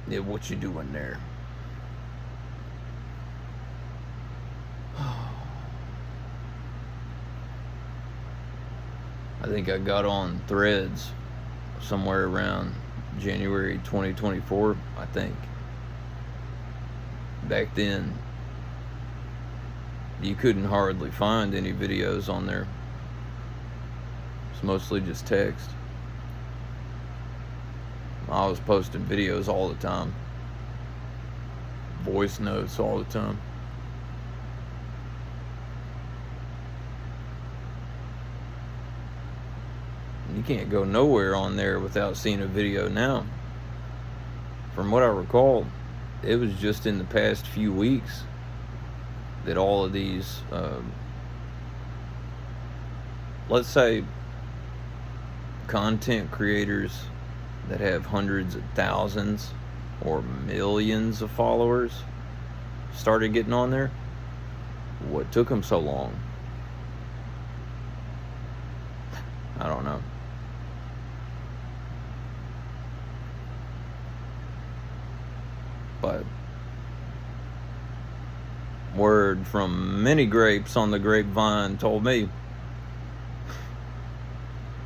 Yeah, what you doing there? I think I got on Threads somewhere around January 2024, I think. Back then, you couldn't hardly find any videos on there. It's mostly just text. I was posting videos all the time, voice notes all the time. You can't go nowhere on there without seeing a video now. From what I recall, it was just in the past few weeks that all of these, let's say, content creators that have hundreds of thousands or millions of followers started getting on there. What took them so long? I don't know. But word from many grapes on the grapevine told me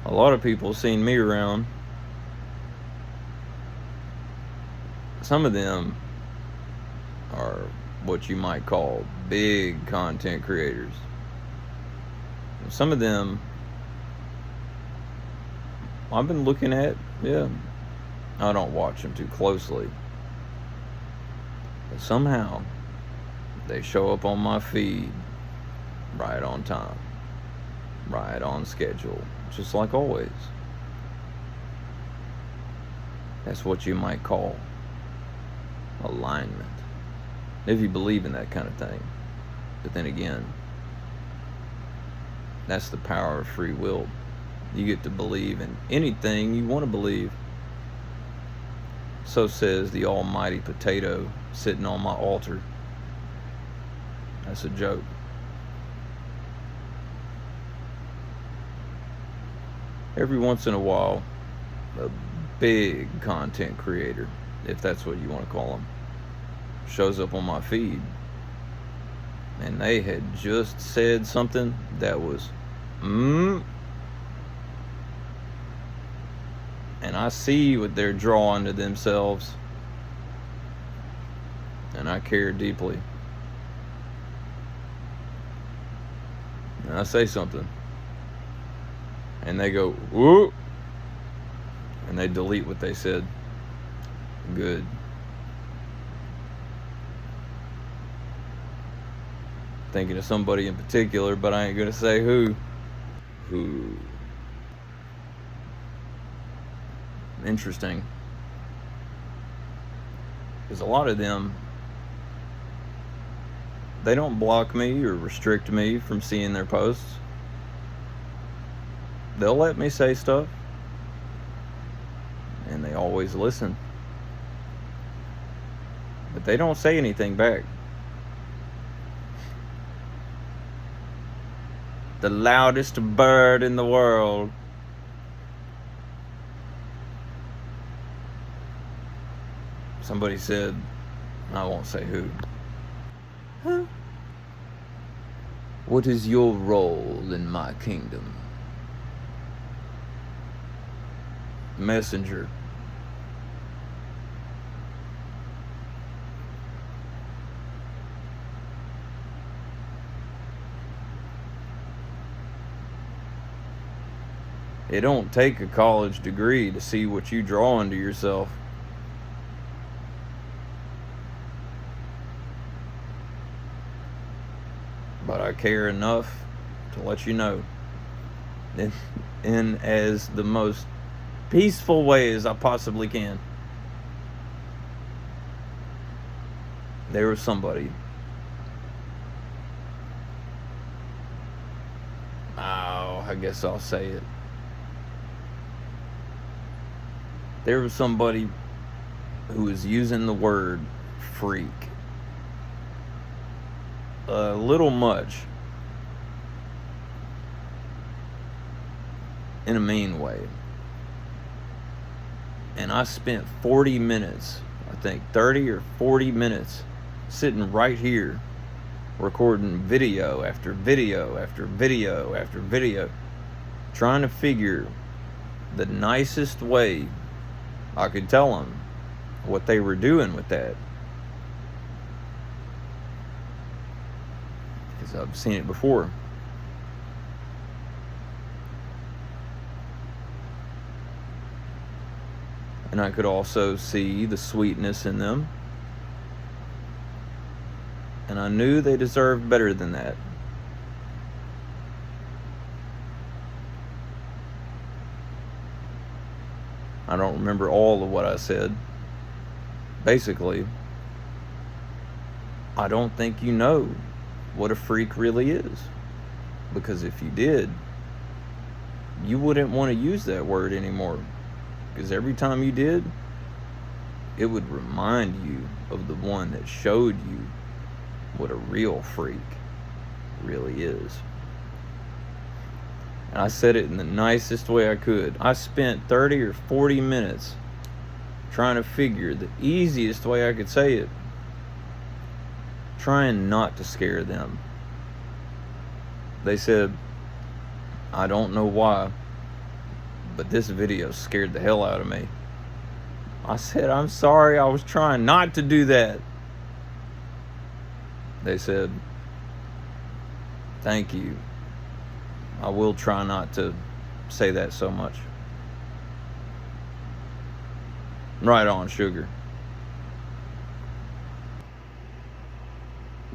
a lot of people seen me around. Some of them are what you might call big content creators. Some of them I've been looking at, yeah. I don't watch them too closely. But somehow they show up on my feed right on time, right on schedule, just like always. That's what you might call alignment, if you believe in that kind of thing. But then again, that's the power of free will. You get to believe in anything you want to believe. So says the almighty potato sitting on my altar. That's a joke. Every once in a while, a big content creator, if that's what you want to call them, shows up on my feed, and they had just said something that was and I see what they're drawing to themselves, and I care deeply. And I say something, and they go, whoop, and they delete what they said. Good. Thinking of somebody in particular, but I ain't gonna say who. Interesting. Because a lot of them, they don't block me or restrict me from seeing their posts. They'll let me say stuff, and they always listen. But they don't say anything back. The loudest bird in the world. Somebody said, I won't say who. Huh? What is your role in my kingdom? Messenger. It don't take a college degree to see what you draw into yourself. But I care enough to let you know, in as the most peaceful way as I possibly can. There was somebody. Oh, I guess I'll say it. There was somebody who was using the word freak a little much, in a mean way. And I spent 40 minutes, I think, 30 or 40 minutes sitting right here recording video after video after video after video, trying to figure the nicest way I could tell them what they were doing with that. Because I've seen it before. And I could also see the sweetness in them. And I knew they deserved better than that. I don't remember all of what I said. Basically, I don't think you know what a freak really is. Because if you did, you wouldn't want to use that word anymore. Because every time you did, it would remind you of the one that showed you what a real freak really is. And I said it in the nicest way I could. I spent 30 or 40 minutes trying to figure the easiest way I could say it, trying not to scare them. They said, I don't know why, but this video scared the hell out of me. I said, I'm sorry, I was trying not to do that. They said, thank you. I will try not to say that so much. Right on, sugar.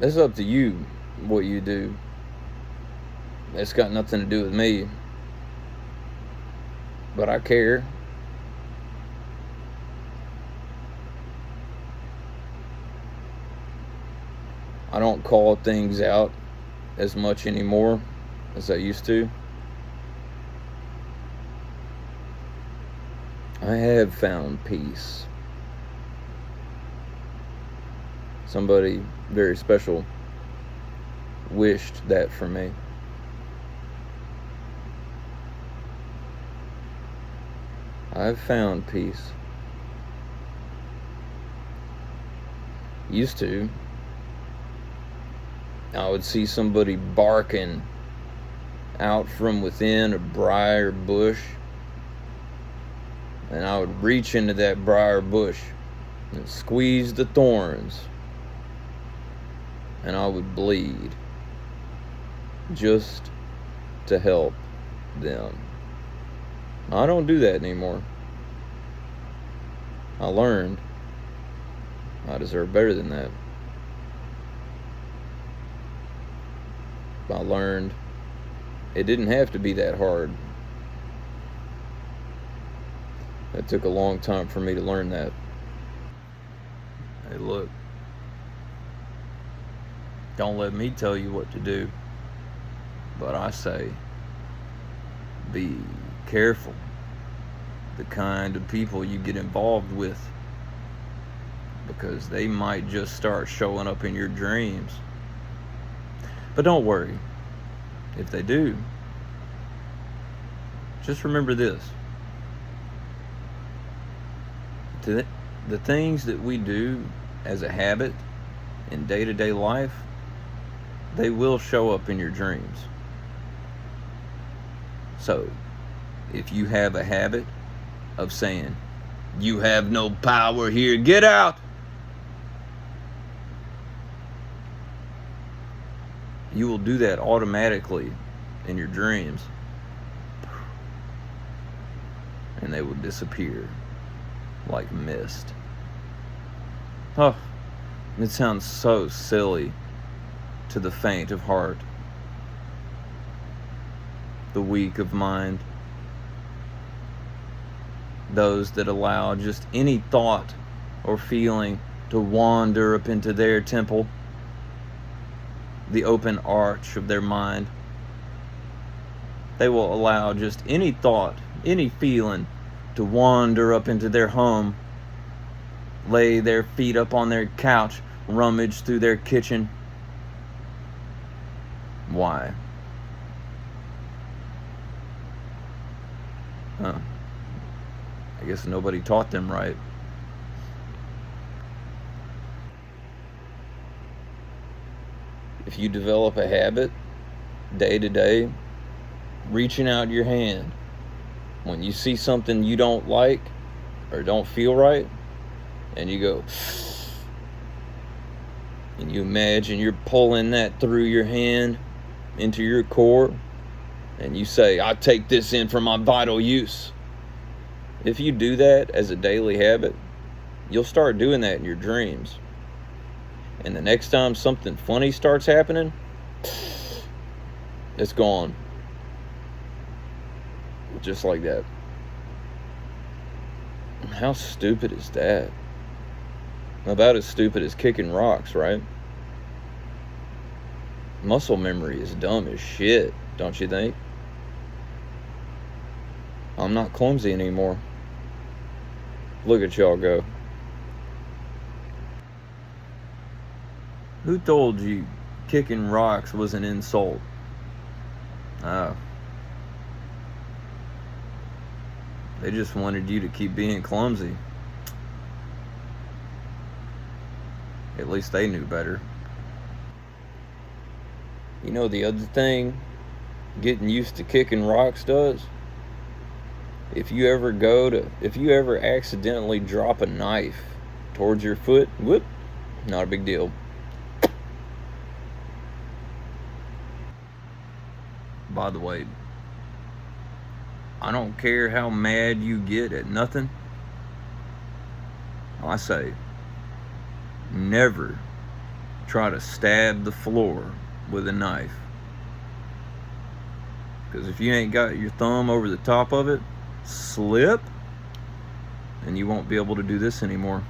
It's up to you what you do. It's got nothing to do with me. But I care. I don't call things out as much anymore as I used to. I have found peace. Somebody very special wished that for me. I've found peace. Used to, I would see somebody barking out from within a briar bush, and I would reach into that briar bush and squeeze the thorns, and I would bleed just to help them. I don't do that anymore. I learned I deserve better than that. I learned it didn't have to be that hard. It took a long time for me to learn that. Hey, look. Don't let me tell you what to do. But I say, be careful the kind of people you get involved with, because they might just start showing up in your dreams. But don't worry if they do. Just remember this: the things that we do as a habit in day-to-day life, they will show up in your dreams. So if you have a habit of saying, you have no power here, get out, you will do that automatically in your dreams, and they will disappear like mist. Oh, it sounds so silly to the faint of heart, the weak of mind, those that allow just any thought or feeling to wander up into their temple, the open arch of their mind. They will allow just any thought, any feeling to wander up into their home, lay their feet up on their couch, rummage through their kitchen. Why? I guess nobody taught them right. if you develop a habit day to day, reaching out your hand when you see something you don't like or don't feel right, and you go, and you imagine you're pulling that through your hand into your core, and you say, I take this in for my vital use. If you do that as a daily habit, you'll start doing that in your dreams. And the next time something funny starts happening, it's gone. Just like that. How stupid is that? About as stupid as kicking rocks, right? Muscle memory is dumb as shit, don't you think? I'm not clumsy anymore. Look at y'all go. Who told you kicking rocks was an insult? Oh. They just wanted you to keep being clumsy. At least they knew better. You know the other thing getting used to kicking rocks does? If you ever accidentally drop a knife towards your foot, whoop, not a big deal. By the way, I don't care how mad you get at nothing. I say, never try to stab the floor with a knife. Because if you ain't got your thumb over the top of it, slip, and you won't be able to do this anymore.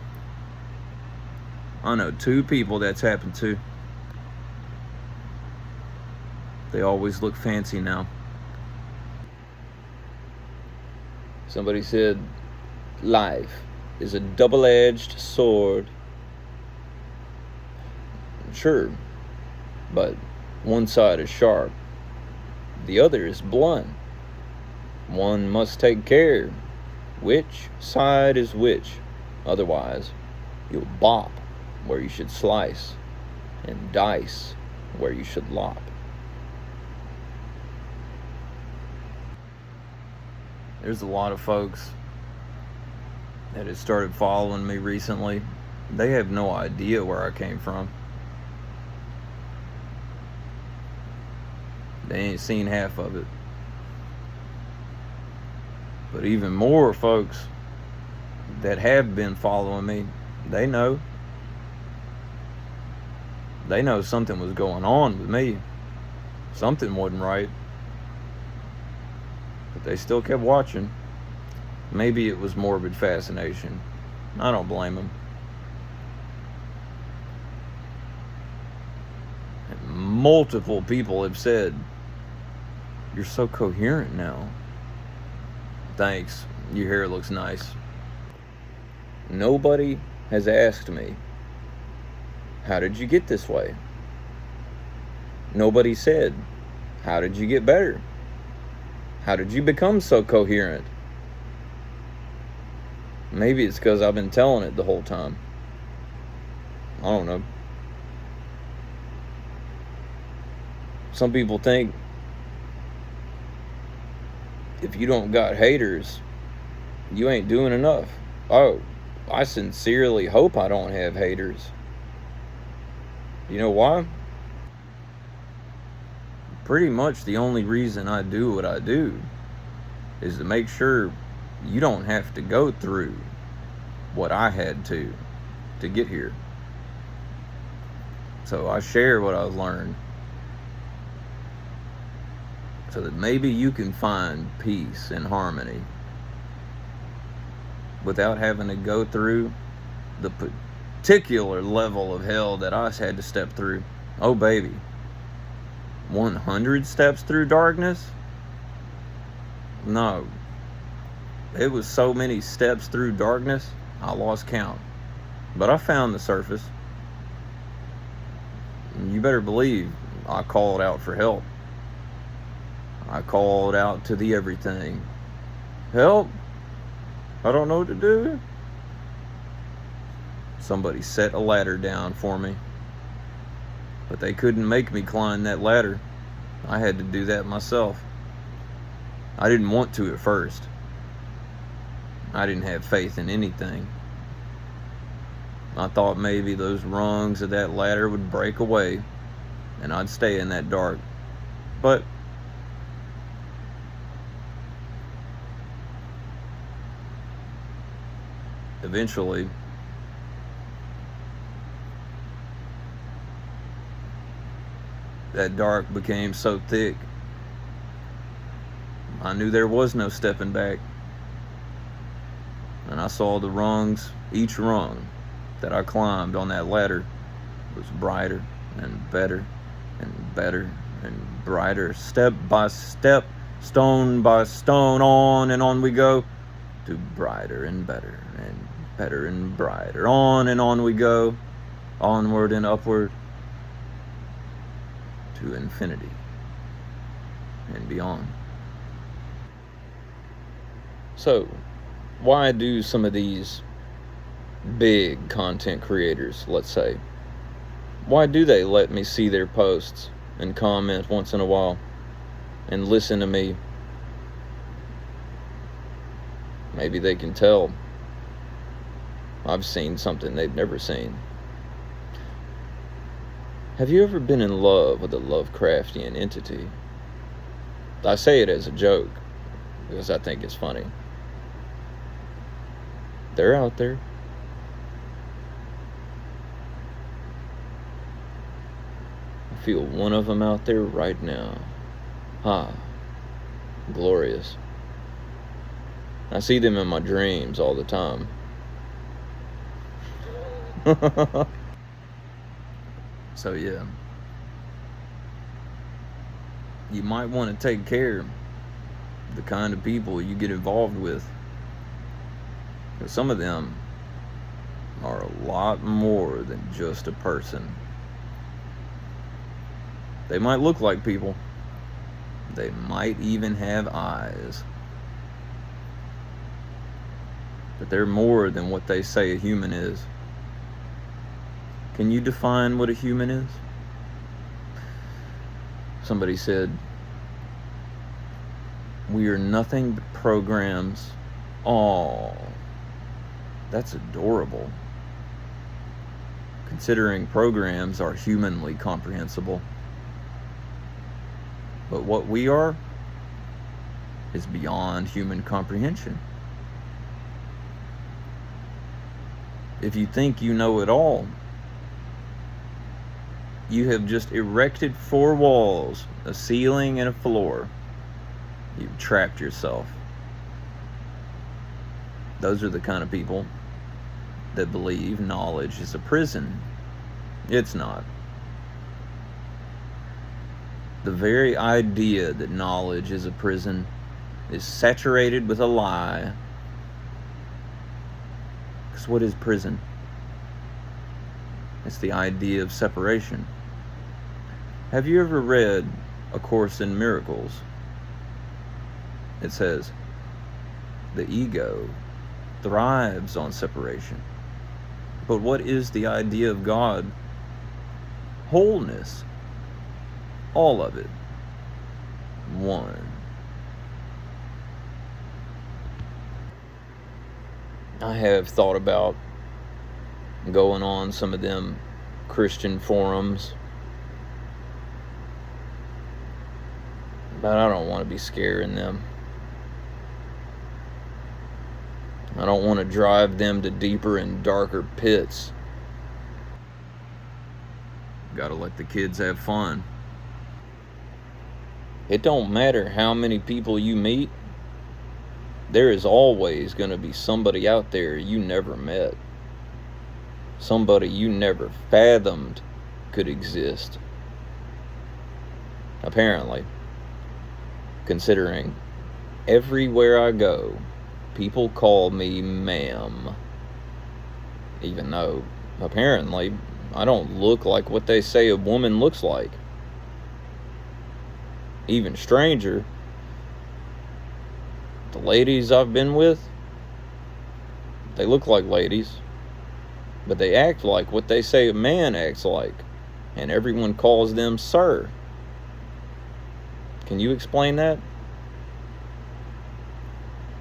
I know 2 people that's happened to. They always look fancy now. Somebody said, life is a double-edged sword. Sure, but one side is sharp, the other is blunt. One must take care which side is which, otherwise you'll bop where you should slice and dice where you should lop. There's a lot of folks that have started following me recently. They have no idea where I came from. They ain't seen half of it. But even more folks that have been following me, they know. They know something was going on with me. Something wasn't right. But they still kept watching. Maybe it was morbid fascination. I don't blame them. And multiple people have said, you're so coherent now. Thanks. Your hair looks nice. Nobody has asked me, how did you get this way? Nobody said, how did you get better? How did you become so coherent? Maybe it's because I've been telling it the whole time. I don't know. Some people think if you don't got haters, you ain't doing enough. Oh, I sincerely hope I don't have haters. You know why? Pretty much the only reason I do what I do is to make sure you don't have to go through what I had to get here. So I share what I've learned so that maybe you can find peace and harmony without having to go through the particular level of hell that I had to step through. Oh baby, 100 steps through darkness? No. It was so many steps through darkness, I lost count. But I found the surface. You better believe I called out for help. I called out to the everything. Help! I don't know what to do. Somebody set a ladder down for me. But they couldn't make me climb that ladder. I had to do that myself. I didn't want to at first. I didn't have faith in anything. I thought maybe those rungs of that ladder would break away and I'd stay in that dark. But eventually, that dark became so thick, I knew there was no stepping back. And I saw the rungs, each rung that I climbed on that ladder was brighter and better and better and brighter. Step by step, stone by stone, on and on we go to brighter and better and brighter. On and on we go, onward and upward to infinity and beyond. So, why do some of these big content creators, let's say, why do they let me see their posts and comment once in a while and listen to me? Maybe they can tell I've seen something they've never seen. Have you ever been in love with a Lovecraftian entity? I say it as a joke because I think it's funny. They're out there. I feel one of them out there right now. Glorious. I see them in my dreams all the time. So yeah, you might want to take care of the kind of people you get involved with. Because some of them are a lot more than just a person. They might look like people. They might even have eyes. But they're more than what they say a human is. Can you define what a human is? Somebody said, we are nothing but programs. Oh, that's adorable. Considering programs are humanly comprehensible. But what we are is beyond human comprehension. If you think you know it all, you have just erected 4 walls, a ceiling, and a floor. You've trapped yourself. Those are the kind of people that believe knowledge is a prison. It's not. The very idea that knowledge is a prison is saturated with a lie. Because what is prison? It's the idea of separation. Have you ever read A Course in Miracles? It says, the ego thrives on separation. But what is the idea of God? Wholeness. All of it. One. I have thought about going on some of them Christian forums, but I don't want to be scaring them. I don't want to drive them to deeper and darker pits. Gotta let the kids have fun. It don't matter how many people you meet, there is always going to be somebody out there you never met. Somebody you never fathomed could exist. Apparently. Considering everywhere I go, people call me ma'am. Even though, apparently, I don't look like what they say a woman looks like. Even stranger, the ladies I've been with, they look like ladies, but they act like what they say a man acts like. and everyone calls them sir. Can you explain that?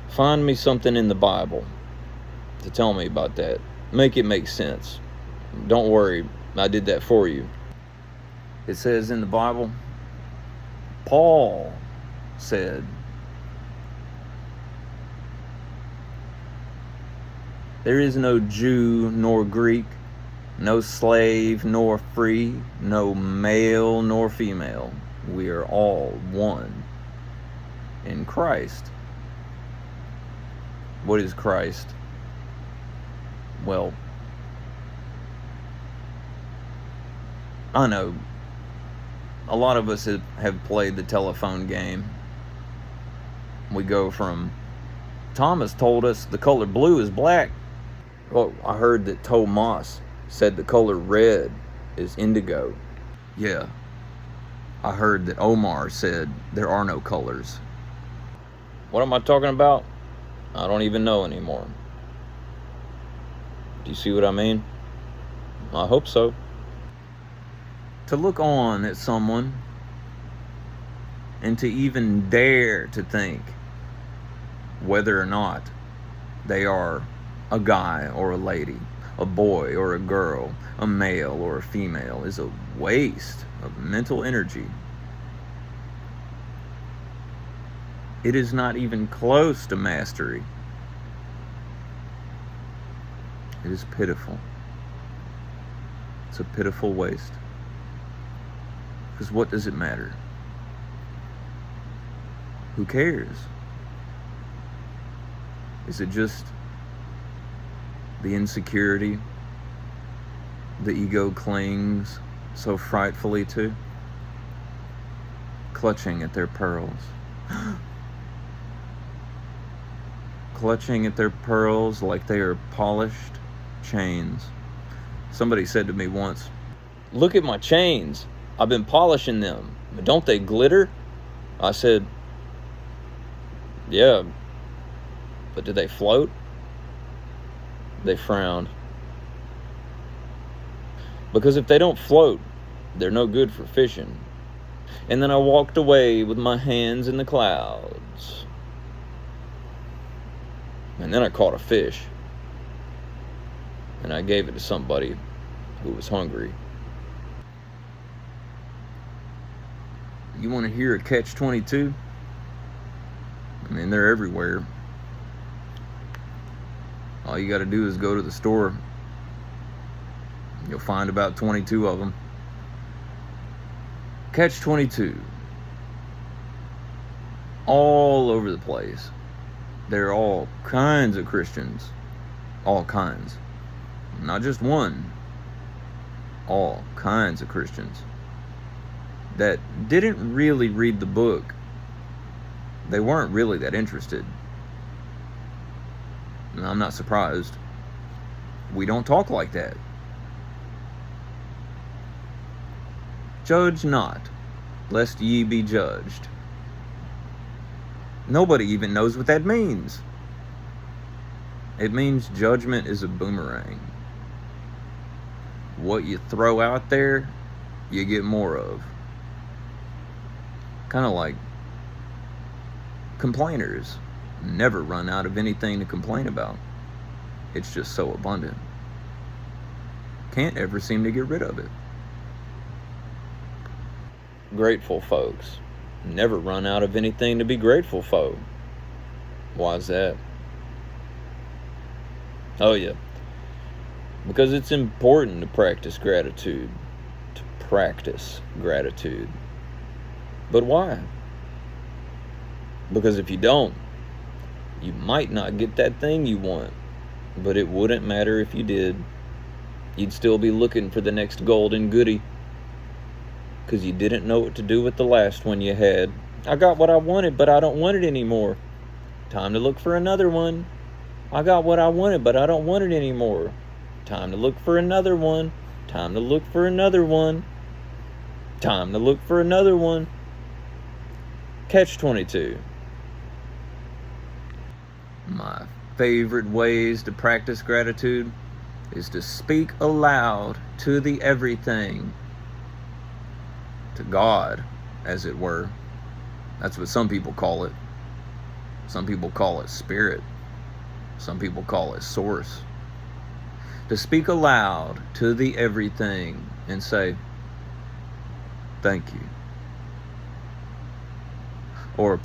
Find me something in the Bible to tell me about that. Make it make sense. Don't worry, I did that for you. It says in the Bible, Paul said, there is no Jew nor Greek, no slave nor free, no male nor female. We are all one in Christ. What is Christ? Well, I know a lot of us have played the telephone game. We go from, Thomas told us the color blue is black. Oh, I heard that Tomas said the color red is indigo. Yeah, I heard that Omar said there are no colors. What am I talking about? I don't even know anymore. Do you see what I mean? I hope so. To look on at someone and to even dare to think whether or not they are a guy or a lady, a boy or a girl, a male or a female, is a waste of mental energy. It is not even close to mastery. It is pitiful. It's a pitiful waste. Because what does it matter? Who cares? Is it just the insecurity the ego clings so frightfully to? Clutching at their pearls. Clutching at their pearls like they are polished chains. Somebody said to me once, look at my chains. I've been polishing them. Don't they glitter? I said, yeah, but do they float? They frowned. Because if they don't float, they're no good for fishing. And then I walked away with my hands in the clouds. And then I caught a fish. And I gave it to somebody who was hungry. You want to hear a catch-22? I mean, they're everywhere. All you got to do is go to the store. You'll find about 22 of them. Catch-22. All over the place. There are all kinds of Christians. All kinds. Not just one. All kinds of Christians that didn't really read the book. They weren't really that interested. And I'm not surprised. We don't talk like that. Judge not, lest ye be judged. Nobody even knows what that means. It means judgment is a boomerang. What you throw out there, you get more of. Kind of like complainers never run out of anything to complain about. It's just so abundant. Can't ever seem to get rid of it. Grateful folks never run out of anything to be grateful for. Why is that? Oh yeah, because it's important to practice gratitude. To practice gratitude. But why? Because if you don't, you might not get that thing you want. But it wouldn't matter if you did. You'd still be looking for the next golden goodie. Because you didn't know what to do with the last one you had. I got what I wanted, but I don't want it anymore. Time to look for another one. I got what I wanted, but I don't want it anymore. Time to look for another one. Time to look for another one. Time to look for another one. Catch-22. My favorite ways to practice gratitude is to speak aloud to the everything to God, as it were. That's what some people call it. Some people call it spirit. Some people call it source. To speak aloud to the everything and say, thank you. Or,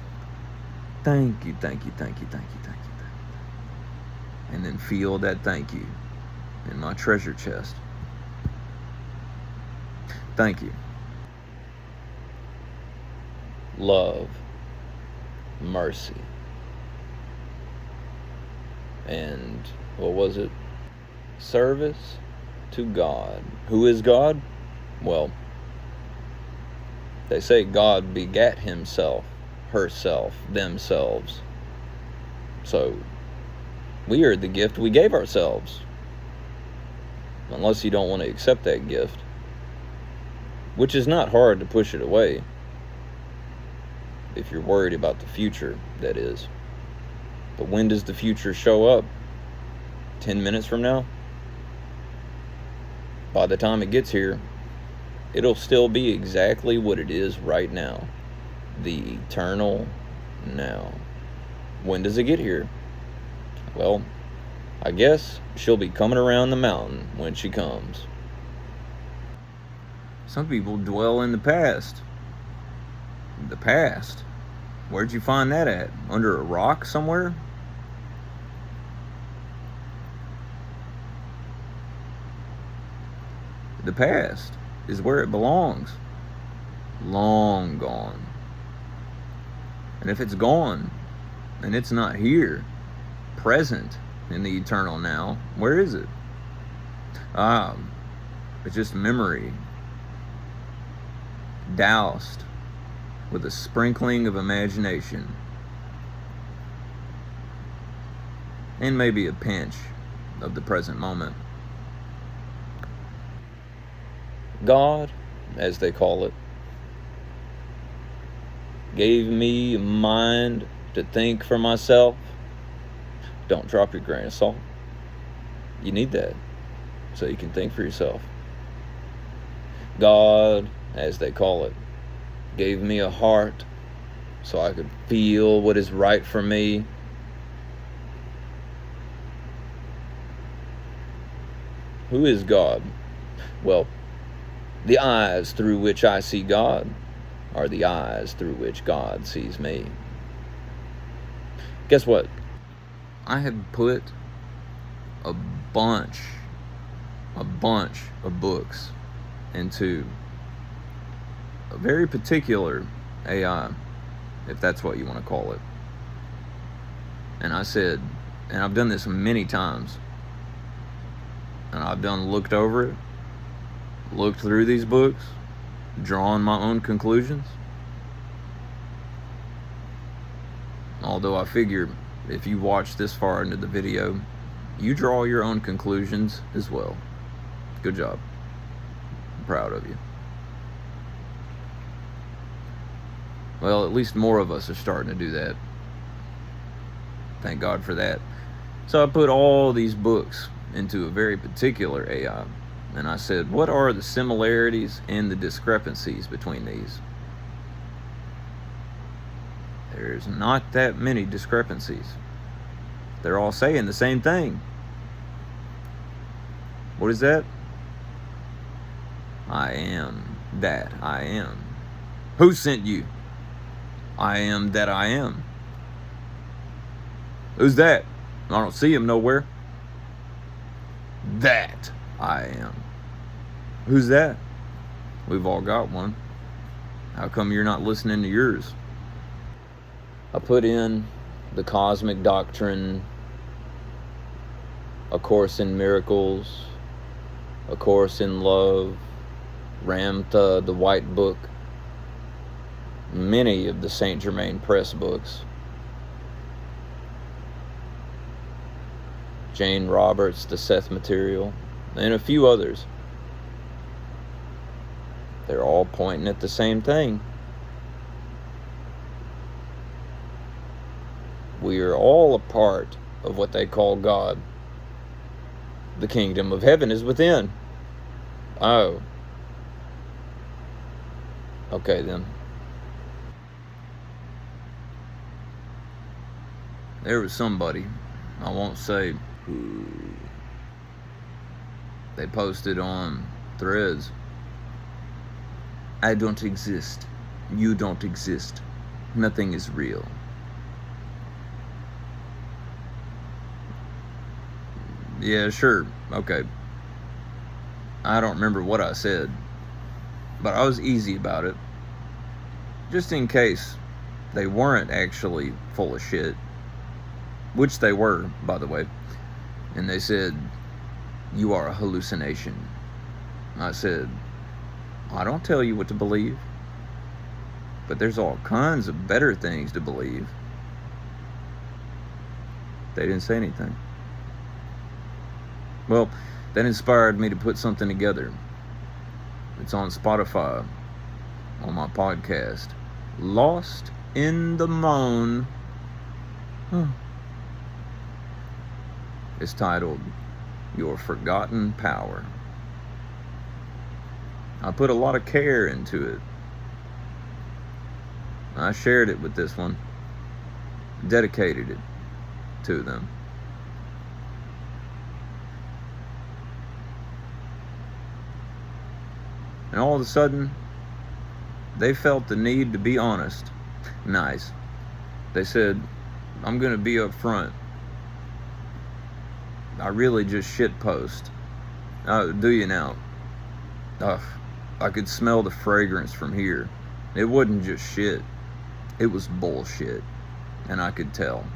thank you, thank you, thank you, thank you, thank you, thank you. And then feel that thank you in my treasure chest. Thank you. Love, mercy, and what was it? Service to God. Who is God? Well, they say God begat himself, herself, themselves. So, we are the gift we gave ourselves. Unless you don't want to accept that gift. Which is not hard to push it away. If you're worried about the future, that is. But when does the future show up? 10 minutes from now? By the time it gets here, it'll still be exactly what it is right now. The eternal now. When does it get here? Well, I guess she'll be coming around the mountain when she comes. Some people dwell in the past. The past? Where'd you find that at? Under a rock somewhere? The past is where it belongs. Long gone. And if it's gone, and it's not here, present in the eternal now, where is it? It's just memory, doused with a sprinkling of imagination, and maybe a pinch of the present moment. God, as they call it, gave me a mind to think for myself. Don't drop your grain of salt. You need that so you can think for yourself. God, as they call it, gave me a heart so I could feel what is right for me. Who is God? Well, the eyes through which I see God are the eyes through which God sees me. Guess what? I have put a bunch of books into a very particular AI, if that's what you want to call it. And I said, and I've done this many times, and I've looked over it, looked through these books, drawn my own conclusions. Although I figure if you watch this far into the video, you draw your own conclusions as well. Good job. I'm proud of you. Well, at least more of us are starting to do that. Thank God for that. So I put all these books into a very particular AI. And I said, what are the similarities and the discrepancies between these? There's not that many discrepancies. They're all saying the same thing. What is that? I am that I am. Who sent you? I am that I am. Who's that? I don't see him nowhere. That I am. Who's that? We've all got one. How come you're not listening to yours? I put in the Cosmic Doctrine, A Course in Miracles, A Course in Love, Ramtha, the White Book, many of the Saint Germain Press books, Jane Roberts, The Seth Material, and a few others. They're all pointing at the same thing. We are all a part of what they call God. The kingdom of heaven is within. Oh. Okay, then. There was somebody, I won't say who, they posted on Threads, I don't exist. You don't exist. Nothing is real. Yeah, sure. Okay. I don't remember what I said, but I was easy about it. Just in case they weren't actually full of shit, which they were, by the way. And they said, you are a hallucination. I said, I don't tell you what to believe, but there's all kinds of better things to believe. They didn't say anything. Well, that inspired me to put something together. It's on Spotify, on my podcast, Lost in the Moan. It's titled, Your Forgotten Power. I put a lot of care into it. I shared it with this one, dedicated it to them. And all of a sudden, they felt the need to be honest. Nice. They said, I'm going to be up front. I really just shitpost. Do you now? I could smell the fragrance from here. It wasn't just shit. It was bullshit. And I could tell.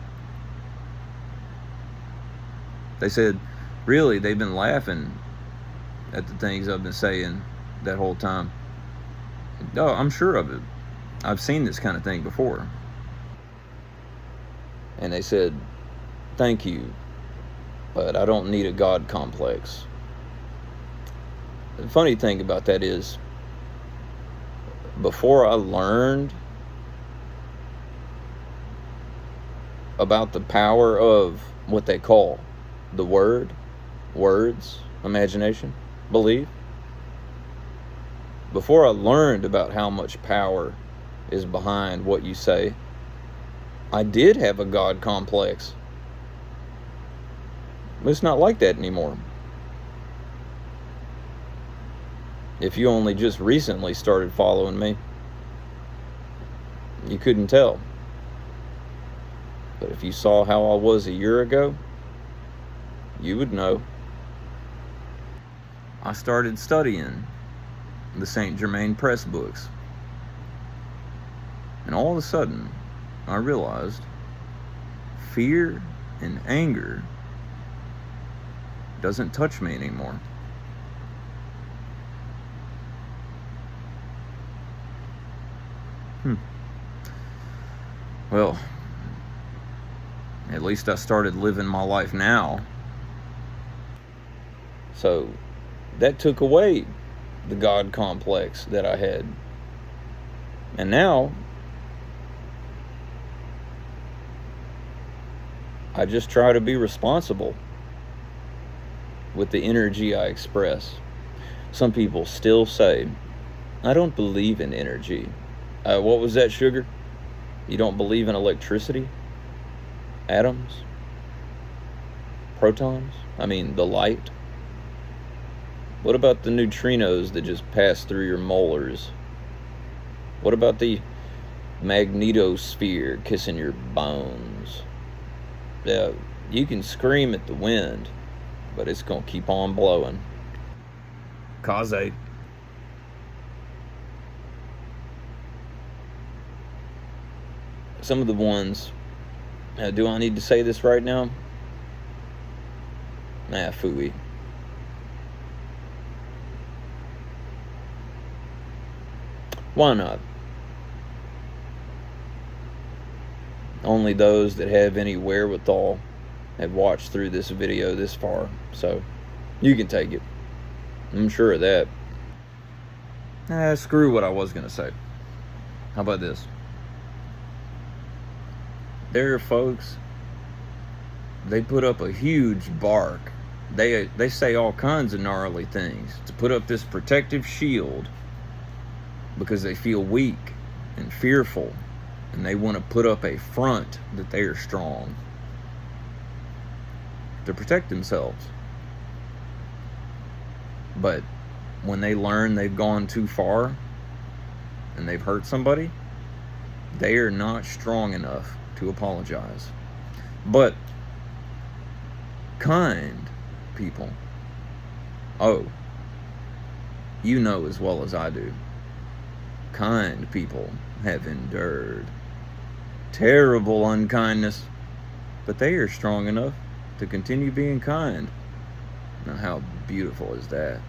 They said, really, they've been laughing at the things I've been saying that whole time. Oh, I'm sure of it. I've seen this kind of thing before. And they said, thank you, but I don't need a God complex. The funny thing about that is, before I learned about the power of what they call the words, imagination, belief, before I learned about how much power is behind what you say, I did have a God complex. But it's not like that anymore. If you only just recently started following me, you couldn't tell. But if you saw how I was a year ago, you would know. I started studying the St. Germain Press books. And all of a sudden, I realized fear and anger doesn't touch me anymore. Well, at least I started living my life now. So that took away the God complex that I had. And now I just try to be responsible with the energy I express. Some people still say, I don't believe in energy. What was that, Sugar? You don't believe in electricity? Atoms? Protons? I mean, the light? What about the neutrinos that just pass through your molars? What about the magnetosphere kissing your bones? Yeah, you can scream at the wind, but it's going to keep on blowing. Kaze. Some of the ones, do I need to say this right now? Nah, phooey. Why not? Only those that have any wherewithal have watched through this video this far, so you can take it. I'm sure of that. Screw what I was going to say. How about this? There are folks, they put up a huge bark. They say all kinds of gnarly things to put up this protective shield because they feel weak and fearful, and they want to put up a front that they are strong to protect themselves. But when they learn they've gone too far and they've hurt somebody, they are not strong enough to apologize. But kind people, oh, you know as well as I do, kind people have endured terrible unkindness, but they are strong enough to continue being kind. Now, how beautiful is that?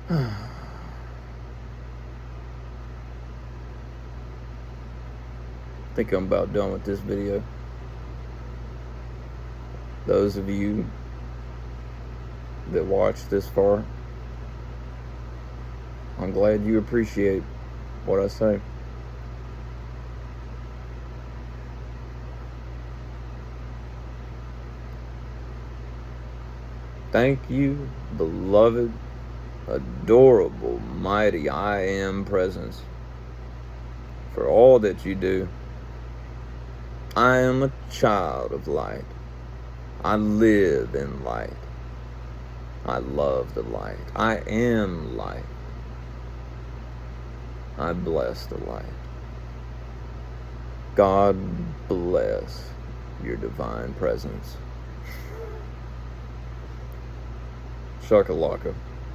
I think I'm about done with this video. Those of you that watched this far, I'm glad you appreciate what I say. Thank you, beloved, adorable, mighty I Am presence, for all that you do. I am a child of light. I live in light. I love the light. I am light. I bless the light. God bless your divine presence. Shakalaka.